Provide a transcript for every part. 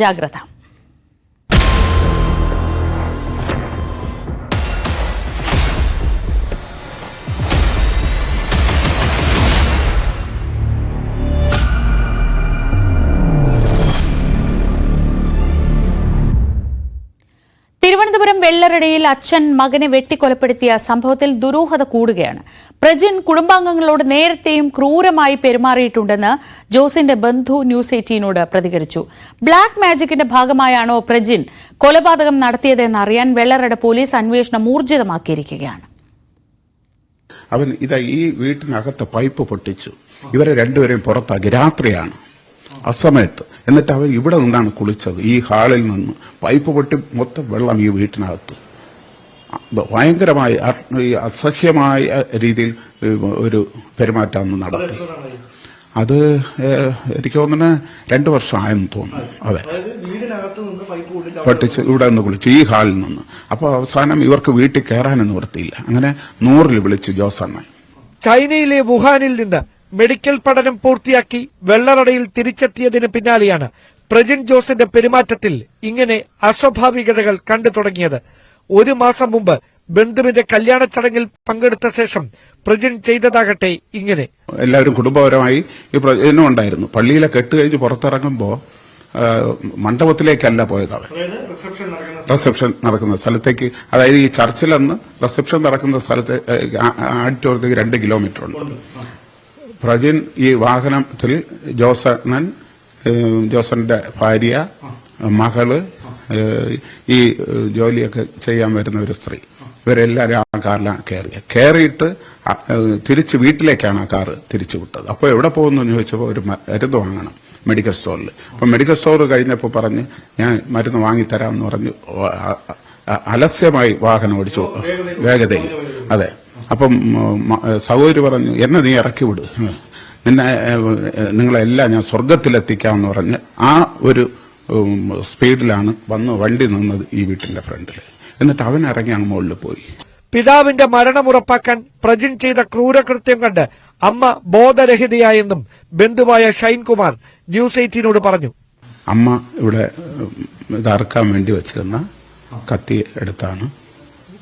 ജാഗ്രത. തിരുവനന്തപുരം വെള്ളറടയിൽ അച്ഛൻ മകനെ വെട്ടിക്കൊലപ്പെടുത്തിയ സംഭവത്തിൽ ദുരൂഹത കൂടുകയാണ്. പ്രജിൻ കുടുംബാംഗങ്ങളോട് നേരത്തെയും ക്രൂരമായി പെരുമാറിയിട്ടുണ്ടെന്ന് ജോസിന്റെ ബന്ധു ന്യൂസ് 18നോട് പ്രതികരിച്ചു. ബ്ലാക്ക് മാജിക്കിന്റെ ഭാഗമായാണോ പ്രജിൻ കൊലപാതകം നടത്തിയതെന്നറിയാൻ വെള്ളറട പോലീസ് അന്വേഷണം ഊർജിതമാക്കിയിരിക്കുകയാണ്. അവൻ ഈ വീട്ടിനകത്ത് പൈപ്പ് പൊട്ടിച്ചു, ഇവരെ രണ്ടുപേരെയും പുറത്താക്കി. രാത്രിയാണ് അസമയത്ത്. എന്നിട്ട് അവൻ ഇവിടെ നിന്നാണ് കുളിച്ചത്. ഈ ഹാളിൽ നിന്ന് പൈപ്പ് പൊട്ടി മൊത്തം വെള്ളം ഈ വീട്ടിനകത്ത്. ഭയങ്കരമായി അസഹ്യമായ രീതിയിൽ ഒരു പെരുമാറ്റം നടത്തി. അത് എനിക്ക് തോന്നുന്നു 2 വർഷമായെന്ന് തോന്നുന്നു. അതെ, പൊട്ടിച്ച് ഇവിടെ നിന്ന് കുളിച്ചു ഈ ഹാളിൽ നിന്ന്. അപ്പോൾ അവസാനം ഇവർക്ക് വീട്ടിൽ കയറാനും നിവൃത്തിയില്ല. അങ്ങനെ 100-ൽ വിളിച്ചു ജോസണ്ണ. ചൈനയിലെ വുഹാനിൽ നിന്ന് മെഡിക്കൽ പഠനം പൂർത്തിയാക്കി വെള്ളറടയിൽ തിരിച്ചെത്തിയതിന് പിന്നാലെയാണ് പ്രജിൻ ജോസിന്റെ പെരുമാറ്റത്തിൽ ഇങ്ങനെ അസ്വാഭാവികതകൾ കണ്ടു തുടങ്ങിയത്. 1 മാസം മുമ്പ് ബന്ധുവിന്റെ കല്യാണ ചടങ്ങിൽ പങ്കെടുത്ത ശേഷം പ്രജിൻ ചെയ്തതാകട്ടെ ഇങ്ങനെ. എല്ലാവരും കുടുംബപരമായി ഈ പ്രജിനും ഉണ്ടായിരുന്നു. പള്ളിയിലെ കെട്ട് കഴിഞ്ഞ് പുറത്തിറങ്ങുമ്പോ മണ്ഡപത്തിലേക്കല്ല പോയത്. അവർ റിസപ്ഷൻ നടക്കുന്ന സ്ഥലത്തേക്ക്, അതായത് ഈ ചർച്ചിലെന്ന് റിസപ്ഷൻ നടക്കുന്ന സ്ഥലത്ത് ആഡിറ്റോറിയത്തേക്ക് 2 കിലോമീറ്റർ ഉണ്ട്. പ്രജിൻ ഈ വാഹനത്തിൽ ജോസണ്ണൻ, ജോസന്റെ ഭാര്യ, മകള്, ഈ ജോലിയൊക്കെ ചെയ്യാൻ വരുന്ന ഒരു സ്ത്രീ, ഇവരെല്ലാരും ആ കാറിലാണ് കയറിയിട്ട് തിരിച്ച് വീട്ടിലേക്കാണ് ആ കാറ് തിരിച്ചു വിട്ടത്. അപ്പോൾ എവിടെ പോകുന്നു ചോദിച്ചപ്പോൾ ഒരു മരുന്ന് വാങ്ങണം മെഡിക്കൽ സ്റ്റോറിൽ. അപ്പൊ മെഡിക്കൽ സ്റ്റോർ കഴിഞ്ഞപ്പോൾ പറഞ്ഞ് ഞാൻ മരുന്ന് വാങ്ങിത്തരാമെന്ന് പറഞ്ഞു അലസ്യമായി വാഹനം ഓടിച്ചു, വേഗതയിൽ. അതെ. അപ്പം സഹോദരി പറഞ്ഞു, എന്നെ നീ ഇറക്കി വിട്, നിങ്ങളെല്ലാം ഞാൻ സ്വർഗത്തിലെത്തിക്കാമെന്ന് പറഞ്ഞ് ആ ഒരു സ്പീഡിലാണ് വന്ന് വണ്ടി നിന്നത് ഈ വീട്ടിന്റെ ഫ്രണ്ടിൽ. എന്നിട്ട് അവൻ ഇറങ്ങി അങ്ങ് മുകളിൽ പോയി. പിതാവിന്റെ മരണം ഉറപ്പാക്കാൻ പ്രജിൻ ചെയ്ത ക്രൂരകൃത്യം കണ്ട് അമ്മ ബോധരഹിതയായെന്നും ബന്ധുവായ ഷൈൻകുമാർ ന്യൂസ് 18നോട് പറഞ്ഞു. അമ്മ ഇവിടെ ഇതറക്കാൻ വേണ്ടി വെച്ചിരുന്ന കത്തി എടുത്താണ്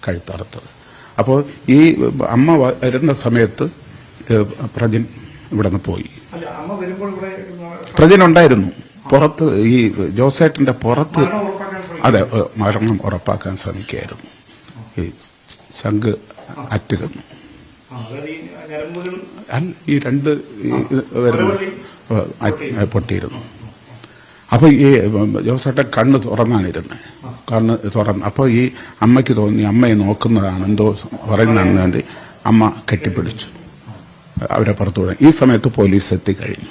കഴുത്തറുത്തത്. അപ്പോൾ ഈ അമ്മ വരുന്ന സമയത്ത് പ്രജിൻ ഇവിടെ നിന്ന് പോയി. പ്രജിൻ ഉണ്ടായിരുന്നു പുറത്ത്, ഈ ജോസേട്ടന്റെ പുറത്ത്. അതെ, മരണം ഉറപ്പാക്കാൻ ശ്രമിക്കുകയായിരുന്നു. ഈ ശംഖ് അറ്റിരുന്നു. ഈ 2 പൊട്ടിയിരുന്നു. അപ്പൊ ഈ ജോസേട്ടൻ കണ്ണ് തുറന്നാണിരുന്നത്. കണ്ണ് തുറന്ന് അപ്പോൾ ഈ അമ്മയ്ക്ക് തോന്നി അമ്മയെ നോക്കുന്നതാണ്, എന്തോ പറയുന്നതാണ് വേണ്ടി അമ്മ കെട്ടിപ്പിടിച്ചു അവരെ പുറത്തുവിടാൻ. ഈ സമയത്ത് പോലീസ് എത്തിക്കഴിഞ്ഞു.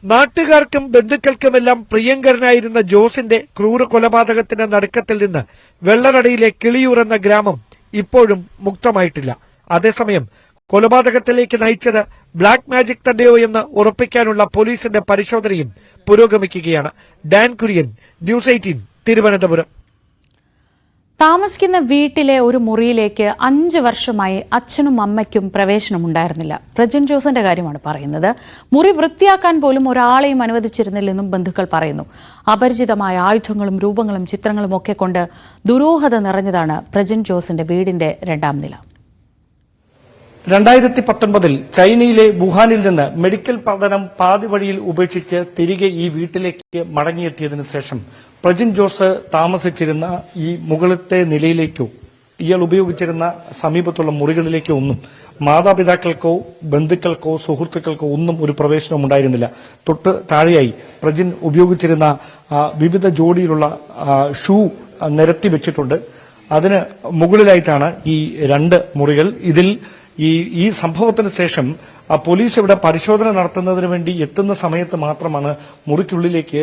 നാട്ടുകാർക്കും ബന്ധുക്കൾക്കുമെല്ലാം പ്രിയങ്കരനായിരുന്ന ജോസിന്റെ ക്രൂര കൊലപാതകത്തിന്റെ നടുക്കത്തിൽ നിന്ന് വെള്ളറടയിലെ കിളിയൂർ എന്ന ഗ്രാമം ഇപ്പോഴും മുക്തമായിട്ടില്ല. അതേസമയം കൊലപാതകത്തിലേക്ക് നയിച്ചത് ബ്ലാക്ക് മാജിക് തന്നെയോ എന്ന് ഉറപ്പിക്കാനുള്ള പോലീസിന്റെ പരിശോധനയും പുരോഗമിക്കുകയാണ്. Dan Kurian, news 18, Thiruvananthapuram. താമസിക്കുന്ന വീട്ടിലെ ഒരു മുറിയിലേക്ക് 5 വർഷമായി അച്ഛനും അമ്മയ്ക്കും പ്രവേശനമുണ്ടായിരുന്നില്ല. പ്രജിൻ ജോസിന്റെ കാര്യമാണ് പറയുന്നത്. മുറി വൃത്തിയാക്കാൻ പോലും ഒരാളെയും അനുവദിച്ചിരുന്നില്ലെന്നും ബന്ധുക്കൾ പറയുന്നു. അപരിചിതമായ ആയുധങ്ങളും രൂപങ്ങളും ചിത്രങ്ങളും ഒക്കെ കൊണ്ട് ദുരൂഹത നിറഞ്ഞതാണ് പ്രജിൻ ജോസിന്റെ വീടിന്റെ 2ാം നില. 2019 ചൈനയിലെ വുഹാനിൽ നിന്ന് മെഡിക്കൽ പഠനം പാതി വഴിയിൽ ഉപേക്ഷിച്ച് തിരികെ ഈ വീട്ടിലേക്ക് മടങ്ങിയെത്തിയതിനു ശേഷം പ്രജിൻ ജോസ് താമസിച്ചിരുന്ന ഈ മുകളിലത്തെ നിലയിലേക്കോ ഇയാൾ ഉപയോഗിച്ചിരുന്ന സമീപത്തുള്ള മുറികളിലേക്കോ ഒന്നും മാതാപിതാക്കൾക്കോ ബന്ധുക്കൾക്കോ സുഹൃത്തുക്കൾക്കോ ഒന്നും ഒരു പ്രവേശനം ഉണ്ടായിരുന്നില്ല. തൊട്ട് താഴെയായി പ്രജിൻ ഉപയോഗിച്ചിരുന്ന വിവിധ ജോഡിയിലുള്ള ഷൂ നിരത്തി വെച്ചിട്ടുണ്ട്. അതിന് മുകളിലായിട്ടാണ് ഈ 2 മുറികൾ. ഇതിൽ ഈ സംഭവത്തിന് ശേഷം പോലീസ് ഇവിടെ പരിശോധന നടത്തുന്നതിന് വേണ്ടി എത്തുന്ന സമയത്ത് മാത്രമാണ് മുറിക്കുള്ളിലേക്ക്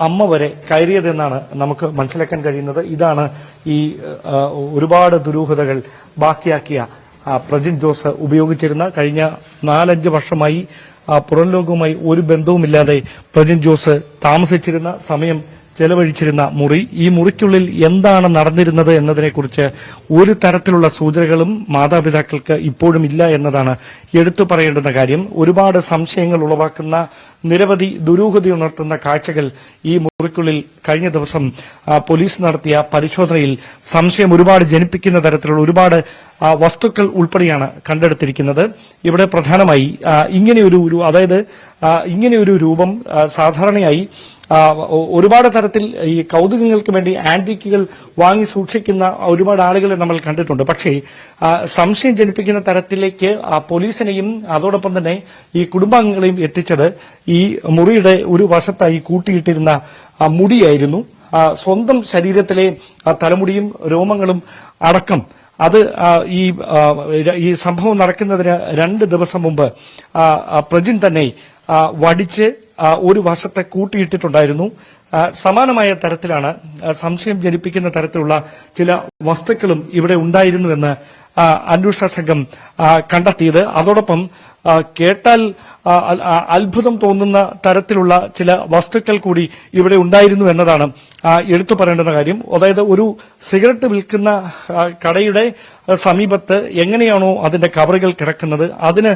അമ്മ വരെ കയറിയതെന്നാണ് നമുക്ക് മനസ്സിലാക്കാൻ കഴിയുന്നത്. ഇതാണ് ഈ ഒരുപാട് ദുരൂഹതകൾ ബാക്കിയാക്കിയ പ്രജിൻ ജോസ് ഉപയോഗിച്ചിരുന്ന കഴിഞ്ഞ 4-5 വർഷമായി പുറം ലോകവുമായി ഒരു ബന്ധവുമില്ലാതെ പ്രജിൻ ജോസ് താമസിച്ചിരുന്ന സമയം ചെലവഴിച്ചിരുന്ന മുറി, ഈ മുറിക്കുള്ളിൽ എന്താണ് നടന്നിരുന്നത് എന്നതിനെക്കുറിച്ച് ഒരു തരത്തിലുള്ള സൂചനകളും മാതാപിതാക്കൾക്ക് ഇപ്പോഴും ഇല്ല എന്നതാണ് എടുത്തു പറയേണ്ടുന്ന കാര്യം. ഒരുപാട് സംശയങ്ങൾ ഉളവാക്കുന്ന, നിരവധി ദുരൂഹതയുണർത്തുന്ന കാഴ്ചകൾ ഈ മുറിക്കുള്ളിൽ കഴിഞ്ഞ ദിവസം പോലീസ് നടത്തിയ പരിശോധനയിൽ സംശയം ഒരുപാട് ജനിപ്പിക്കുന്ന തരത്തിലുള്ള ഒരുപാട് വസ്തുക്കൾ ഉൾപ്പെടെയാണ് കണ്ടെടുത്തിരിക്കുന്നത്. ഇവിടെ പ്രധാനമായി ഇങ്ങനെയൊരു രൂപം സാധാരണയായി ഒരുപാട് തരത്തിൽ ഈ കൗതുകങ്ങൾക്ക് വേണ്ടി ആന്റിക്കുകൾ വാങ്ങി സൂക്ഷിക്കുന്ന ഒരുപാട് ആളുകളെ നമ്മൾ കണ്ടിട്ടുണ്ട്. പക്ഷേ സംശയം ജനിപ്പിക്കുന്ന തരത്തിലേക്ക് പോലീസിനെയും അതോടൊപ്പം തന്നെ ഈ കുടുംബാംഗങ്ങളെയും എത്തിച്ചത് ഈ മുറിയുടെ ഒരു വശത്തായി കൂട്ടിയിട്ടിരുന്ന മുടിയായിരുന്നു. സ്വന്തം ശരീരത്തിലെ തലമുടിയും രോമങ്ങളും അടക്കം അത് ഈ സംഭവം നടക്കുന്നതിന് 2 ദിവസം മുമ്പ് പ്രജിൻ തന്നെ വടിച്ച് ഒരു വശത്തെ കൂട്ടിയിട്ടിട്ടുണ്ടായിരുന്നു. സമാനമായ തരത്തിലാണ് സംശയം ജനിപ്പിക്കുന്ന തരത്തിലുള്ള ചില വസ്തുക്കളും ഇവിടെ ഉണ്ടായിരുന്നുവെന്ന് അന്വേഷണ സംഘം കണ്ടെത്തിയത്. അതോടൊപ്പം കേട്ടാൽ അത്ഭുതം തോന്നുന്ന തരത്തിലുള്ള ചില വസ്തുക്കൾ കൂടി ഇവിടെ ഉണ്ടായിരുന്നു എന്നതാണ് എടുത്തു പറയേണ്ടുന്ന കാര്യം. അതായത് ഒരു സിഗരറ്റ് വിൽക്കുന്ന കടയുടെ സമീപത്ത് എങ്ങനെയാണോ അതിന്റെ കവറുകൾ കിടക്കുന്നത്, അതിന്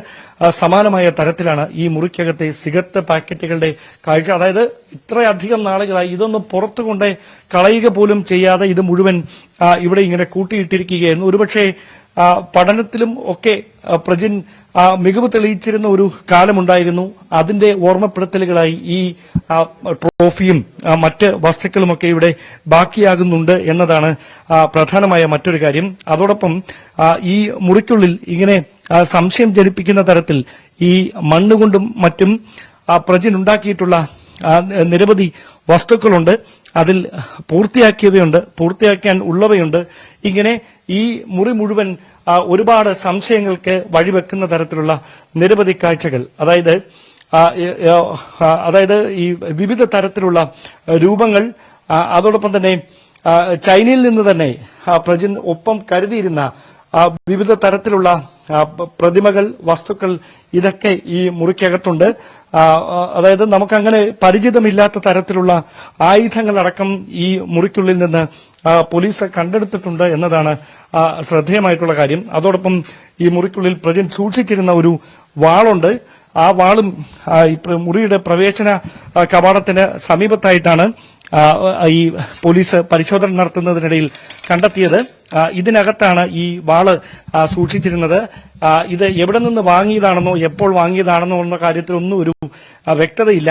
സമാനമായ തരത്തിലാണ് ഈ മുറിക്കകത്തെ സിഗരറ്റ് പാക്കറ്റുകളുടെ കാഴ്ച. അതായത് ഇത്രയധികം നാളുകളായി ഇതൊന്നും പുറത്തു കൊണ്ട് കളയുക പോലും ചെയ്യാതെ ഇത് മുഴുവൻ ഇവിടെ ഇങ്ങനെ കൂട്ടിയിട്ടിരിക്കുകയായിരുന്നു. ഒരുപക്ഷെ പഠനത്തിലും ഒക്കെ പ്രജിൻ മികവ് തെളിയിച്ചിരുന്ന ഒരു കാലമുണ്ടായിരുന്നു. അതിന്റെ ഓർമ്മപ്പെടുത്തലുകളായി ഈ ട്രോഫിയും മറ്റ് വസ്തുക്കളുമൊക്കെ ഇവിടെ ബാക്കിയാകുന്നുണ്ട് എന്നതാണ് പ്രധാനമായ മറ്റൊരു കാര്യം. അതോടൊപ്പം ഈ മുറിക്കുള്ളിൽ ഇങ്ങനെ സംശയം ജനിപ്പിക്കുന്ന തരത്തിൽ ഈ മണ്ണുകൊണ്ടും മറ്റും പ്രജിൻ ഉണ്ടാക്കിയിട്ടുള്ള നിരവധി വസ്തുക്കളുണ്ട്. അതിൽ പൂർത്തിയാക്കിയവയുണ്ട്, പൂർത്തിയാക്കാൻ ഉള്ളവയുണ്ട്. ഇങ്ങനെ ഈ മുറി മുഴുവൻ ഒരുപാട് സംശയങ്ങൾക്ക് വഴിവെക്കുന്ന തരത്തിലുള്ള നിരവധി കാഴ്ചകൾ. അതായത് ഈ വിവിധ തരത്തിലുള്ള രൂപങ്ങൾ, അതോടൊപ്പം തന്നെ ചൈനയിൽ നിന്ന് തന്നെ പ്രജിൻ ഒപ്പം കരുതിയിരുന്ന വിവിധ തരത്തിലുള്ള പ്രതിമകൾ, വസ്തുക്കൾ, ഇതൊക്കെ ഈ മുറിക്കകത്തുണ്ട്. അതായത് നമുക്കങ്ങനെ പരിചിതമില്ലാത്ത തരത്തിലുള്ള ആയുധങ്ങളടക്കം ഈ മുറിക്കുള്ളിൽ നിന്ന് പോലീസ് കണ്ടെടുത്തിട്ടുണ്ട് എന്നതാണ് ശ്രദ്ധേയമായിട്ടുള്ള കാര്യം. അതോടൊപ്പം ഈ മുറിക്കുള്ളിൽ പ്രജിൻ സൂക്ഷിച്ചിരുന്ന ഒരു വാളുണ്ട്. ആ വാളും മുറിയുടെ പ്രവേശന കവാടത്തിന് സമീപത്തായിട്ടാണ് ഈ പോലീസ് പരിശോധന നടത്തുന്നതിനിടയിൽ കണ്ടെത്തിയത്. ഇതിനകത്താണ് ഈ വാള് സൂക്ഷിച്ചിരുന്നത്. ഇത് എവിടെ നിന്ന് വാങ്ങിയതാണെന്നോ എപ്പോൾ വാങ്ങിയതാണെന്നോ എന്ന കാര്യത്തിലൊന്നും ഒരു വ്യക്തതയില്ല.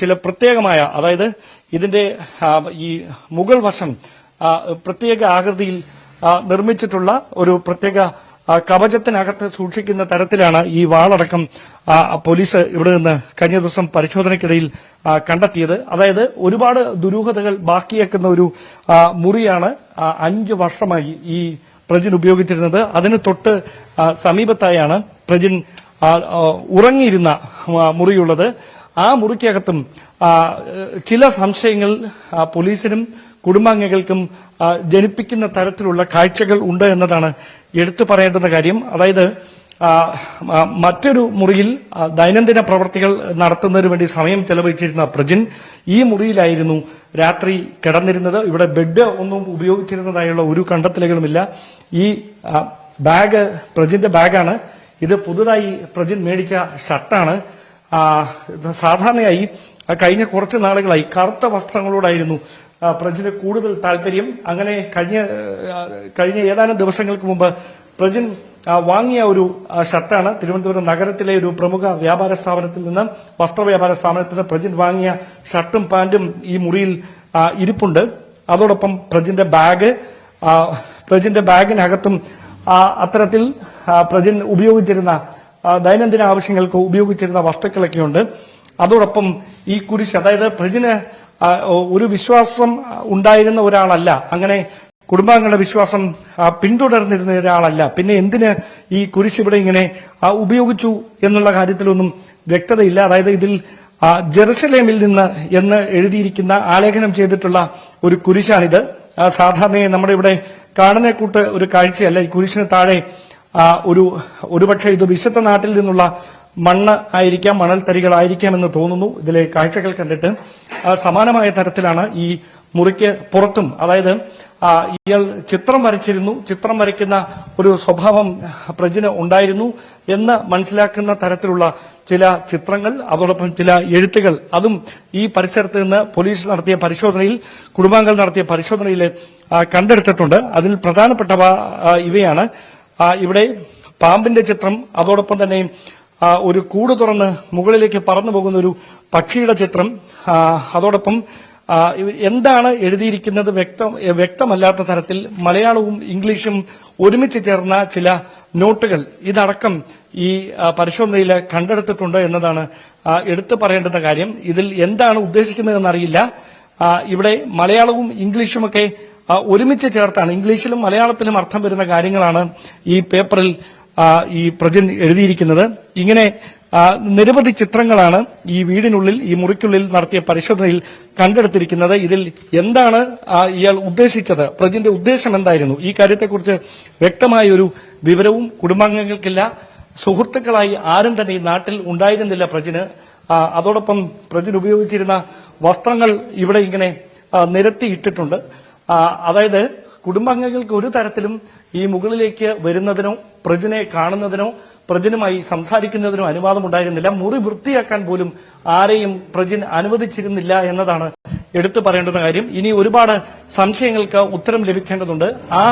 ചില പ്രത്യേകമായ, അതായത് ഇതിന്റെ ഈ മുകൾ വശം പ്രത്യേക ആകൃതിയിൽ നിർമ്മിച്ചിട്ടുള്ള ഒരു പ്രത്യേക കവചത്തിനകത്ത് സൂക്ഷിക്കുന്ന തരത്തിലാണ് ഈ വാളടക്കം പോലീസ് ഇവിടെ നിന്ന് കഴിഞ്ഞ ദിവസം പരിശോധനയ്ക്കിടയിൽ കണ്ടെത്തിയത്. അതായത് ഒരുപാട് ദുരൂഹതകൾ ബാക്കിയാക്കുന്ന ഒരു മുറിയാണ് 5 വർഷമായി ഈ പ്രജിൻ ഉപയോഗിച്ചിരുന്നത്. അതിന് തൊട്ട് സമീപത്തായാണ് പ്രജിൻ ഉറങ്ങിയിരുന്ന മുറിയുള്ളത്. ആ മുറിക്കകത്തും ചില സംശയങ്ങൾ പോലീസിനും കുടുംബാംഗങ്ങൾക്കും ജനിപ്പിക്കുന്ന തരത്തിലുള്ള കാഴ്ചകൾ ഉണ്ട് എന്നതാണ് എടുത്തു പറയേണ്ടുന്ന കാര്യം. അതായത് മറ്റൊരു മുറിയിൽ ദൈനംദിന പ്രവർത്തികൾ നടത്തുന്നതിന് വേണ്ടി സമയം ചെലവഴിച്ചിരുന്ന പ്രജിൻ ഈ മുറിയിലായിരുന്നു രാത്രി കിടന്നിരുന്നത്. ഇവിടെ ബെഡ് ഒന്നും ഉപയോഗിച്ചിരുന്നതായുള്ള ഒരു കണ്ടെത്തലുകളുമില്ല. ഈ ബാഗ് പ്രജിന്റെ ബാഗാണ്. ഇത് പുതുതായി പ്രജിൻ മേടിച്ച ഷർട്ടാണ്. സാധാരണയായി കഴിഞ്ഞ കുറച്ച് നാളുകളായി കറുത്ത വസ്ത്രങ്ങളോടായിരുന്നു പ്രജിന് കൂടുതൽ താല്പര്യം. അങ്ങനെ കഴിഞ്ഞ ഏതാനും ദിവസങ്ങൾക്ക് മുമ്പ് പ്രജിൻ വാങ്ങിയ ഒരു ഷർട്ടാണ്. തിരുവനന്തപുരം നഗരത്തിലെ ഒരു പ്രമുഖ വ്യാപാര സ്ഥാപനത്തിൽ നിന്ന്, വസ്ത്രവ്യാപാര സ്ഥാപനത്തിൽ നിന്ന് പ്രജിൻ വാങ്ങിയ ഷർട്ടും പാന്റും ഈ മുറിയിൽ ഇരിപ്പുണ്ട്. അതോടൊപ്പം പ്രജിന്റെ ബാഗിനകത്തും അത്തരത്തിൽ പ്രജിൻ ഉപയോഗിച്ചിരുന്ന ദൈനംദിന ആവശ്യങ്ങൾക്ക് ഉപയോഗിച്ചിരുന്ന വസ്തുക്കളൊക്കെയുണ്ട്. അതോടൊപ്പം ഈ കുരിശ്, അതായത് പ്രജിന് ഒരു വിശ്വാസം ഉണ്ടായിരുന്ന ഒരാളല്ല, അങ്ങനെ കുടുംബാംഗങ്ങളുടെ വിശ്വാസം പിന്തുടർന്നിരുന്ന ഒരാളല്ല. പിന്നെ എന്തിന് ഈ കുരിശ് ഇവിടെ ഇങ്ങനെ ഉപയോഗിച്ചു എന്നുള്ള കാര്യത്തിലൊന്നും വ്യക്തതയില്ല. അതായത് ഇതിൽ ജെറുസലേമിൽ നിന്ന് എന്ന് എഴുതിയിരിക്കുന്ന ആലേഖനം ചെയ്തിട്ടുള്ള ഒരു കുരിശാണിത്. സാധാരണയായി നമ്മുടെ ഇവിടെ കാണുന്ന കൂട്ട് ഒരു കാഴ്ചയല്ല. ഈ കുരിശിന് താഴെ ഒരുപക്ഷെ ഇത് വിശുദ്ധ നാട്ടിൽ നിന്നുള്ള മണ്ണ് ആയിരിക്കാം, മണൽത്തരികളായിരിക്കാമെന്ന് തോന്നുന്നു ഇതിലെ കാഴ്ചകൾ കണ്ടിട്ട്. സമാനമായ തരത്തിലാണ് ഈ മുറിക്ക് പുറത്തും, അതായത് ഇയാൾ ചിത്രം വരച്ചിരുന്നു, ചിത്രം വരയ്ക്കുന്ന ഒരു സ്വഭാവം പ്രജിന് ഉണ്ടായിരുന്നു എന്ന് മനസ്സിലാക്കുന്ന തരത്തിലുള്ള ചില ചിത്രങ്ങൾ, അതോടൊപ്പം ചില എഴുത്തുകൾ, അതും ഈ പരിസരത്ത് നിന്ന് പോലീസ് നടത്തിയ പരിശോധനയിൽ, കുടുംബാംഗങ്ങൾ നടത്തിയ പരിശോധനയിൽ കണ്ടെടുത്തിട്ടുണ്ട്. അതിൽ പ്രധാനപ്പെട്ടവ ഇവയാണ്. ഇവിടെ പാമ്പിന്റെ ചിത്രം, അതോടൊപ്പം തന്നെ ഒരു കൂട് തുറന്ന് മുകളിലേക്ക് പറന്നു പോകുന്ന ഒരു പക്ഷിയുടെ ചിത്രം, അതോടൊപ്പം എന്താണ് എഴുതിയിരിക്കുന്നത് വ്യക്തമല്ലാത്ത തരത്തിൽ മലയാളവും ഇംഗ്ലീഷും ഒരുമിച്ച് ചേർന്ന ചില നോട്ടുകൾ, ഇതടക്കം ഈ പരിശോധനയിൽ കണ്ടെടുത്തിട്ടുണ്ട് എന്നതാണ് എടുത്തു പറയേണ്ടുന്ന കാര്യം. ഇതിൽ എന്താണ് ഉദ്ദേശിക്കുന്നതെന്നറിയില്ല. ഇവിടെ മലയാളവും ഇംഗ്ലീഷുമൊക്കെ ഒരുമിച്ച് ചേർത്താണ്, ഇംഗ്ലീഷിലും മലയാളത്തിലും അർത്ഥം വരുന്ന കാര്യങ്ങളാണ് ഈ പേപ്പറിൽ ഈ പ്രജിൻ എഴുതിയിരിക്കുന്നത്. ഇങ്ങനെ നിരവധി ചിത്രങ്ങളാണ് ഈ വീടിനുള്ളിൽ, ഈ മുറിക്കുള്ളിൽ നടത്തിയ പരിശോധനയിൽ കണ്ടെടുത്തിരിക്കുന്നത്. ഇതിൽ എന്താണ് ഇയാൾ ഉദ്ദേശിച്ചത്, പ്രജിന്റെ ഉദ്ദേശം എന്തായിരുന്നു, ഈ കാര്യത്തെക്കുറിച്ച് വ്യക്തമായ ഒരു വിവരവും കുടുംബാംഗങ്ങൾക്കില്ല. സുഹൃത്തുക്കളായി ആരും തന്നെ ഈ നാട്ടിൽ ഉണ്ടായിരുന്നില്ല പ്രജിന്. അതോടൊപ്പം പ്രജിൻ ഉപയോഗിച്ചിരുന്ന വസ്ത്രങ്ങൾ ഇവിടെ ഇങ്ങനെ നിരത്തിയിട്ടിട്ടുണ്ട്. അതായത് കുടുംബാംഗങ്ങൾക്ക് ഒരു തരത്തിലും ഈ മുകളിലേക്ക് വരുന്നതിനോ പ്രജിനെ കാണുന്നതിനോ പ്രജിനുമായി സംസാരിക്കുന്നതിനോ അനുവാദമുണ്ടായിരുന്നില്ല. മുറി വൃത്തിയാക്കാൻ പോലും ആരെയും പ്രജിൻ അനുവദിച്ചിരുന്നില്ല എന്നതാണ് എടുത്തു പറയേണ്ടുന്ന കാര്യം. ഇനി ഒരുപാട് സംശയങ്ങൾക്ക് ഉത്തരം ലഭിക്കേണ്ടതുണ്ട്. ആ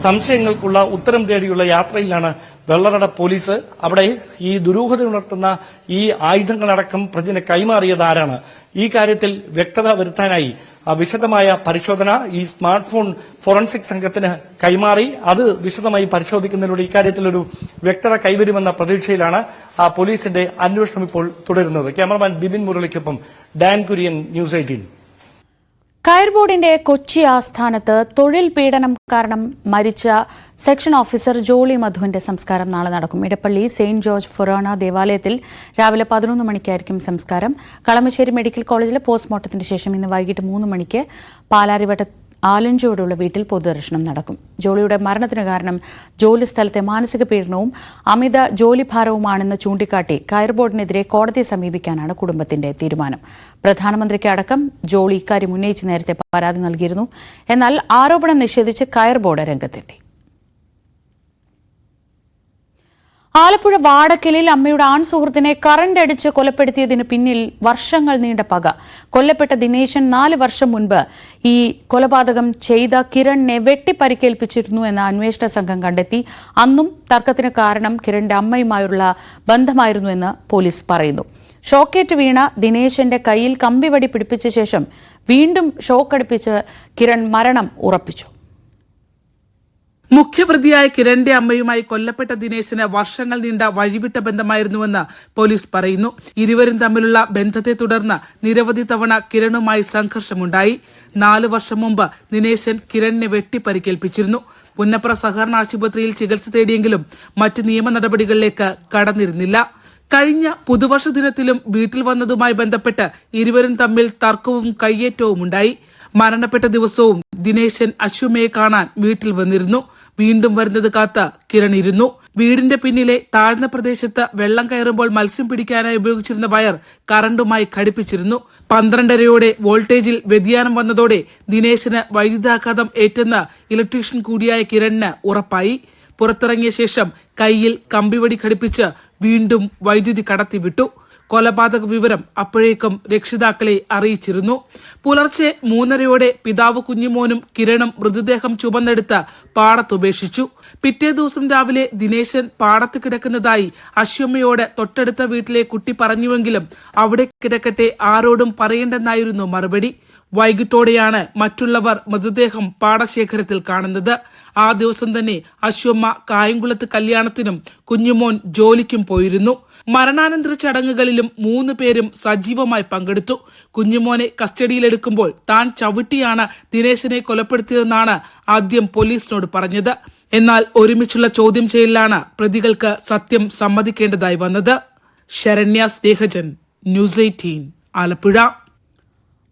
സംശയങ്ങൾക്കുള്ള ഉത്തരം തേടിയുള്ള യാത്രയിലാണ് വെള്ളറട പോലീസ്. അവിടെ ഈ ദുരൂഹത ഉണർത്തുന്ന ഈ ആയുധങ്ങളടക്കം പ്രജിന് കൈമാറിയത് ആരാണ്, ഈ കാര്യത്തിൽ വ്യക്തത വരുത്താനായി വിശദമായ പരിശോധന ഈ സ്മാർട്ട് ഫോൺ ഫോറൻസിക് സംഘത്തിന് കൈമാറി അത് വിശദമായി പരിശോധിക്കുന്നതിലൂടെ ഇക്കാര്യത്തിൽ ഒരു വ്യക്തത കൈവരുമെന്ന പ്രതീക്ഷയിലാണ് പോലീസിന്റെ അന്വേഷണം ഇപ്പോൾ തുടരുന്നത്. ക്യാമറമാൻ ബിബിൻ മുരളിക്കൊപ്പം ഡാൻ കുര്യൻ, ന്യൂസ് 18. കയർ ബോർഡിന്റെ കൊച്ചി ആസ്ഥാനത്ത് തൊഴിൽ പീഡനം കാരണം മരിച്ച സെക്ഷൻ ഓഫീസർ ജോളി മധുവിന്റെ സംസ്കാരം നാളെ നടക്കും. ഇടപ്പള്ളി സെയിന്റ് ജോർജ് ഫൊറോന ദേവാലയത്തിൽ രാവിലെ 11 മണിക്കായിരിക്കും സംസ്കാരം. കളമശ്ശേരി മെഡിക്കൽ കോളേജിലെ പോസ്റ്റ്മോർട്ടത്തിന് ശേഷം ഇന്ന് വൈകിട്ട് 3 മണിക്ക് പാലാരിവട്ട ആലഞ്ചോടുള്ള വീട്ടിൽ പൊതുദർശനം നടക്കും. ജോളിയുടെ മരണത്തിന് കാരണം ജോലി സ്ഥലത്തെ മാനസിക പീഡനവും അമിത ജോലിഭാരവുമാണെന്ന് ചൂണ്ടിക്കാട്ടി കയർ ബോർഡിനെതിരെ കോടതിയെ സമീപിക്കാനാണ് കുടുംബത്തിന്റെ തീരുമാനം. പ്രധാനമന്ത്രിക്ക് അടക്കം ജോളി ഇക്കാര്യം ഉന്നയിച്ച് നേരത്തെ പരാതി നൽകിയിരുന്നു. എന്നാൽ ആരോപണം നിഷേധിച്ച് കയർ ബോർഡ് രംഗത്തെത്തി. ആലപ്പുഴ വാടക്കലിൽ അമ്മയുടെ ആൺ സുഹൃത്തിനെ കറന്റ് അടിച്ച് കൊലപ്പെടുത്തിയതിന് പിന്നിൽ വർഷങ്ങൾ നീണ്ട പക. കൊല്ലപ്പെട്ട ദിനേശൻ 4 വർഷം മുൻപ് ഈ കൊലപാതകം ചെയ്ത കിരണിനെ വെട്ടിപ്പരിക്കേൽപ്പിച്ചിരുന്നു എന്ന അന്വേഷണ സംഘം കണ്ടെത്തി. അന്നും തർക്കത്തിന് കാരണം കിരണിന്റെ അമ്മയുമായുള്ള ബന്ധമായിരുന്നുവെന്ന് പോലീസ് പറയുന്നു. ഷോക്കേറ്റ് വീണ ദിനേശന്റെ കയ്യിൽ കമ്പിവടി പിടിപ്പിച്ച ശേഷം വീണ്ടും ഷോക്കടിപ്പിച്ച് കിരൺ മരണം ഉറപ്പിച്ചു. മുഖ്യപ്രതിയായ കിരണിന്റെ അമ്മയുമായി കൊല്ലപ്പെട്ട ദിനേശന് വർഷങ്ങൾ നീണ്ട വഴിവിട്ട ബന്ധമായിരുന്നുവെന്ന് പോലീസ് പറയുന്നു. ഇരുവരും തമ്മിലുള്ള ബന്ധത്തെ തുടർന്ന് നിരവധി തവണ കിരണുമായി സംഘർഷമുണ്ടായി. 4 വർഷം മുമ്പ് ദിനേശൻ കിരണിനെ വെട്ടിപ്പരിക്കേൽപ്പിച്ചിരുന്നു. പുന്നപ്ര സഹകരണ ആശുപത്രിയിൽ ചികിത്സ തേടിയെങ്കിലും മറ്റ് നിയമ നടപടികളിലേക്ക് കടന്നിരുന്നില്ല. കഴിഞ്ഞ പുതുവർഷ ദിനത്തിലും വീട്ടിൽ വന്നതുമായി ബന്ധപ്പെട്ട് ഇരുവരും തമ്മിൽ തർക്കവും കയ്യേറ്റവും ഉണ്ടായി. മരണപ്പെട്ട ദിവസവും ദിനേശൻ അശ്വമയെ കാണാൻ വീട്ടിൽ വന്നിരുന്നു. വീണ്ടും വരുന്നത് കാത്ത് കിരൺ ഇരുന്നു. വീടിന്റെ പിന്നിലെ താഴ്ന്ന പ്രദേശത്ത് വെള്ളം കയറുമ്പോൾ മത്സ്യം പിടിക്കാനായി ഉപയോഗിച്ചിരുന്ന വയർ കറണ്ടുമായി ഘടിപ്പിച്ചിരുന്നു. 12:30 വോൾട്ടേജിൽ വ്യതിയാനം വന്നതോടെ ദിനേശന് വൈദ്യുതാഘാതം ഏറ്റെന്ന് ഇലക്ട്രീഷ്യൻ കൂടിയായ കിരണിന് ഉറപ്പായി. പുറത്തിറങ്ങിയ ശേഷം കൈയിൽ കമ്പിവടി ഘടിപ്പിച്ച് വീണ്ടും വൈദ്യുതി കടത്തിവിട്ടു. കൊലപാതക വിവരം അപ്പോഴേക്കും രക്ഷിതാക്കളെ അറിയിച്ചിരുന്നു. പുലർച്ചെ 3:30 പിതാവ് കുഞ്ഞുമോനും കിരണും മൃതദേഹം ചുമന്നെടുത്ത് പാടത്തുപേക്ഷിച്ചു. പിറ്റേ ദിവസം രാവിലെ ദിനേശൻ പാടത്ത് കിടക്കുന്നതായി അശ്വമ്മയോട് തൊട്ടടുത്ത വീട്ടിലെ കുട്ടി പറഞ്ഞുവെങ്കിലും അവിടെ കിടക്കട്ടെ, ആരോടും പറയേണ്ടെന്നായിരുന്നു മറുപടി. വൈകിട്ടോടെയാണ് മറ്റുള്ളവർ മൃതദേഹം പാടശേഖരത്തിൽ കാണുന്നത്. ആ ദിവസം തന്നെ അശ്വമ്മ കായംകുളത്ത് കല്യാണത്തിനും കുഞ്ഞുമോൻ ജോലിക്കും പോയിരുന്നു. മരണാനന്തര ചടങ്ങുകളിലും 3 പേരും സജീവമായി പങ്കെടുത്തു. കുഞ്ഞുമോനെ കസ്റ്റഡിയിലെടുക്കുമ്പോൾ താൻ ചവിട്ടിയാണ് ദിനേശനെ കൊലപ്പെടുത്തിയതെന്നാണ് ആദ്യം പോലീസിനോട് പറഞ്ഞത്. എന്നാൽ ഒരുമിച്ചുള്ള ചോദ്യം ചെയ്യലിലാണ് പ്രതികൾക്ക് സത്യം സമ്മതിക്കേണ്ടതായി വന്നത്. ശരണ്യ സ്നേഹജൻ, ന്യൂസ് 18, ആലപ്പുഴ.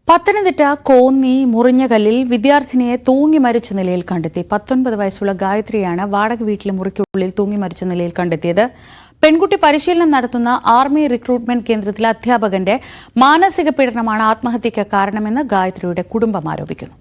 പത്തനംതിട്ട കോന്നി മുറിഞ്ഞകല്ലിൽ വിദ്യാർത്ഥിനിയെ തൂങ്ങി മരിച്ച നിലയിൽ കണ്ടെത്തി. 19 വയസ്സുള്ള ഗായത്രിയാണ് വാടക വീട്ടിലെ മുറിക്കുള്ളിൽ തൂങ്ങി മരിച്ച നിലയിൽ കണ്ടെത്തിയത്. പെൺകുട്ടി പരിശീലനം നടത്തുന്ന ആർമി റിക്രൂട്ട്മെന്റ് കേന്ദ്രത്തിലെ അധ്യാപകന്റെ മാനസിക പീഡനമാണ് ആത്മഹത്യയ്ക്ക് കാരണമെന്ന് ഗായത്രിയുടെ കുടുംബം ആരോപിക്കുന്നു.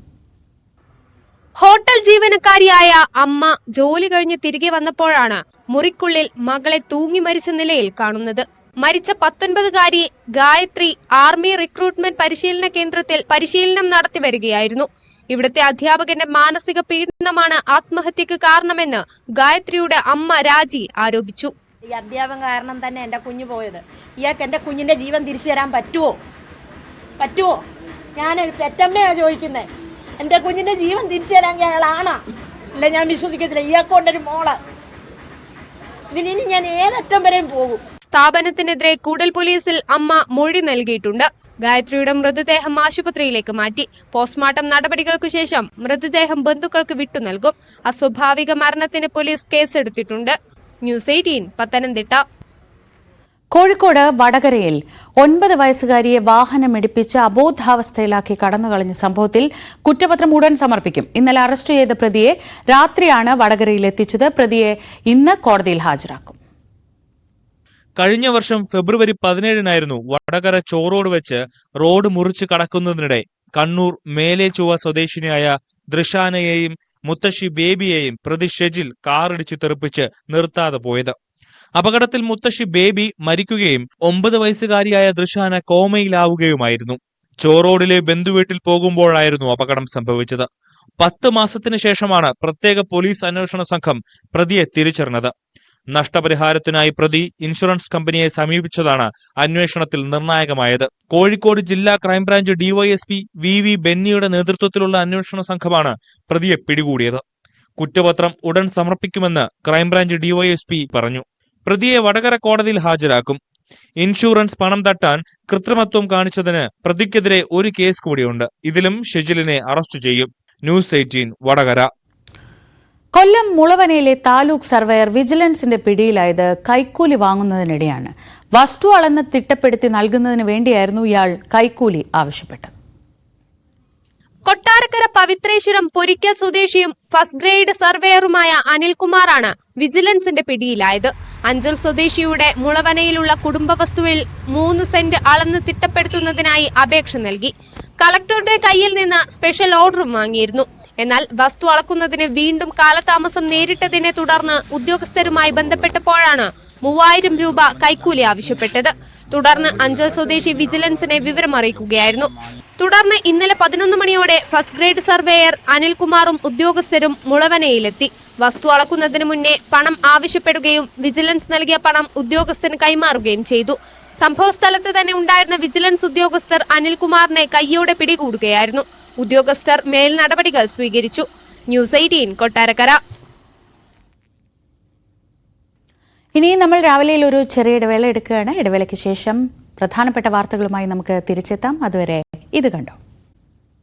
ഹോട്ടൽ ജീവനക്കാരിയായ അമ്മ ജോലി കഴിഞ്ഞ് തിരികെ വന്നപ്പോഴാണ് മുറിക്കുള്ളിൽ മകളെ തൂങ്ങി മരിച്ച നിലയിൽ കാണുന്നത്. മരിച്ച 19-കാരി ഗായത്രി ആർമി റിക്രൂട്ട്മെന്റ് പരിശീലന കേന്ദ്രത്തിൽ പരിശീലനം നടത്തി വരികയായിരുന്നു. ഇവിടുത്തെ അധ്യാപകന്റെ മാനസിക പീഡനമാണ് ആത്മഹത്യക്ക് കാരണമെന്ന് ഗായത്രിയുടെ അമ്മ രാജി ആരോപിച്ചു. ഈ അധ്യാപകൻ കാരണം തന്നെ എന്റെ കുഞ്ഞു പോയത്. ഇയാൾക്ക് എന്റെ കുഞ്ഞിന്റെ ജീവൻ തിരിച്ചു തരാൻ പറ്റുമോ? ഞാനൊരു പെറ്റമ്മയാ ചോദിക്കുന്നത്. എന്റെ കുഞ്ഞിന്റെ ജീവൻ തിരിച്ചു തരാൻ അയാളാണോ? അല്ല, ഞാൻ വിശ്വസിക്കത്തില്ല. ഇയാൾക്കൊണ്ടൊരു മോള്. ഇതിനി ഞാൻ ഏതറ്റം വരെയും പോകും. സ്ഥാപനത്തിനെതിരെ കൂടൽ പോലീസിൽ അമ്മ മൊഴി നൽകിയിട്ടുണ്ട്. ഗായത്രിയുടെ മൃതദേഹം ആശുപത്രിയിലേക്ക് മാറ്റി. പോസ്റ്റ്മോർട്ടം നടപടികൾക്കു ശേഷം മൃതദേഹം ബന്ധുക്കൾക്ക് വിട്ടു നൽകും. അസ്വാഭാവിക മരണത്തിന് പോലീസ് കേസെടുത്തിട്ടുണ്ട്. ന്യൂസ് 18 പത്തനംതിട്ട. കോഴിക്കോട് വടകരയിൽ 9 വയസ്സുകാരിയെ വാഹനമിടിപ്പിച്ച് അബോധാവസ്ഥയിലാക്കി കടന്നുകളഞ്ഞ സംഭവത്തിൽ കുറ്റപത്രം ഉടൻ സമർപ്പിക്കും. ഇന്നലെ അറസ്റ്റ് ചെയ്ത പ്രതിയെ രാത്രിയാണ് വടകരയിൽ എത്തിച്ചത്. പ്രതിയെ ഇന്ന് കോടതിയിൽ ഹാജരാക്കും. കഴിഞ്ഞ വർഷം ഫെബ്രുവരി 17-നായിരുന്നു വടകര ചോറോട് വെച്ച് റോഡ് മുറിച്ച് കടക്കുന്നതിനിടെ കണ്ണൂർ മേലേചുവ സ്വദേശിനിയായ ദൃഷാനയെയും മുത്തശ്ശി ബേബിയെയും പ്രതി ഷെജിൽ കാറിടിച്ച് തെറിപ്പിച്ച് നിർത്താതെ പോയത്. അപകടത്തിൽ മുത്തശ്ശി ബേബി മരിക്കുകയും 9 വയസ്സുകാരിയായ ദൃഷാന കോമയിലാവുകയുമായിരുന്നു. ചോറോഡിലെ ബന്ധുവീട്ടിൽ പോകുമ്പോഴായിരുന്നു അപകടം സംഭവിച്ചത്. 10 മാസത്തിന് ശേഷമാണ് പ്രത്യേക പോലീസ് അന്വേഷണ സംഘം പ്രതിയെ തിരിച്ചറിഞ്ഞത്. നഷ്ടപരിഹാരത്തിനായി പ്രതി ഇൻഷുറൻസ് കമ്പനിയെ സമീപിച്ചതാണ് അന്വേഷണത്തിൽ നിർണായകമായത്. കോഴിക്കോട് ജില്ലാ ക്രൈംബ്രാഞ്ച് ഡിവൈഎസ്പി വി ബെന്നിയുടെ നേതൃത്വത്തിലുള്ള അന്വേഷണ സംഘമാണ് പ്രതിയെ പിടികൂടിയത്. കുറ്റപത്രം ഉടൻ സമർപ്പിക്കുമെന്ന് ക്രൈംബ്രാഞ്ച് ഡിവൈഎസ്പി പറഞ്ഞു. പ്രതിയെ വടകര കോടതിയിൽ ഹാജരാക്കും. ഇൻഷുറൻസ് പണം തട്ടാൻ കൃത്രിമത്വം കാണിച്ചതിന് പ്രതിക്കെതിരെ ഒരു കേസ് കൂടിയുണ്ട്. ഇതിലും ഷെജിലിനെ അറസ്റ്റ് ചെയ്യും. ന്യൂസ് 18 വടകര. കൊല്ലം മുളവനയിലെ താലൂക്ക് സർവേയർ വിജിലൻസിന്റെ പിടിയിലായത് കൈക്കൂലി വാങ്ങുന്നതിനിടെയാണ്. വസ്തു അളന്ന് തിട്ടപ്പെടുത്തി നൽകുന്നതിന് വേണ്ടിയായിരുന്നു ഇയാൾ കൈക്കൂലി ആവശ്യപ്പെട്ടത്. കൊട്ടാരക്കര പവിത്രേശ്വരം പൊരിക്കൽ സ്വദേശിയും ഫസ്റ്റ് ഗ്രേഡ് സർവേയറുമായ അനിൽകുമാറാണ് വിജിലൻസിന്റെ പിടിയിലായത്. അഞ്ചൽ സ്വദേശിയുടെ മുളവനയിലുള്ള കുടുംബ വസ്തുവിൽ 3 സെന്റ് അളന്ന് തിട്ടപ്പെടുത്തുന്നതിനായി അപേക്ഷ നൽകി. കളക്ടറുടെ കയ്യിൽ നിന്ന് സ്പെഷ്യൽ ഓർഡറും വാങ്ങിയിരുന്നു. എന്നാൽ വസ്തു അളക്കുന്നതിന് വീണ്ടും കാലതാമസം നേരിട്ടതിനെ തുടർന്ന് ഉദ്യോഗസ്ഥരുമായി ബന്ധപ്പെട്ടപ്പോഴാണ് 3000 രൂപ കൈക്കൂലി ആവശ്യപ്പെട്ടത്. തുടർന്ന് അഞ്ചൽ സ്വദേശി വിജിലൻസിനെ വിവരമറിയിക്കുകയായിരുന്നു. തുടർന്ന് ഇന്നലെ 11 മണിയോടെ ഫസ്റ്റ് ഗ്രേഡ് സർവേയർ അനിൽകുമാറും ഉദ്യോഗസ്ഥരും മുളവനയിലെത്തി. വസ്തു അളക്കുന്നതിന് മുന്നേ പണം ആവശ്യപ്പെടുകയും വിജിലൻസ് നൽകിയ പണം ഉദ്യോഗസ്ഥന് കൈമാറുകയും ചെയ്തു. സംഭവസ്ഥലത്ത് തന്നെ ഉണ്ടായിരുന്ന വിജിലൻസ് ഉദ്യോഗസ്ഥർ അനിൽകുമാറിനെ കയ്യോടെ പിടികൂടുകയായിരുന്നു. ഉദ്യോഗസ്ഥർ മേൽ നടപടികൾ സ്വീകരിച്ചു. ന്യൂസ് 18 കൊട്ടാരക്കര. ഇനി നമ്മൾ രാവിലെയിൽ ഒരു ചെറിയ ഇടവേള എടുക്കുകയാണ്. ഇടവേളയ്ക്ക് ശേഷം പ്രധാനപ്പെട്ട വാർത്തകളുമായി നമുക്ക് തിരിച്ചെത്താം. അതുവരെ ഇത് കണ്ടോ.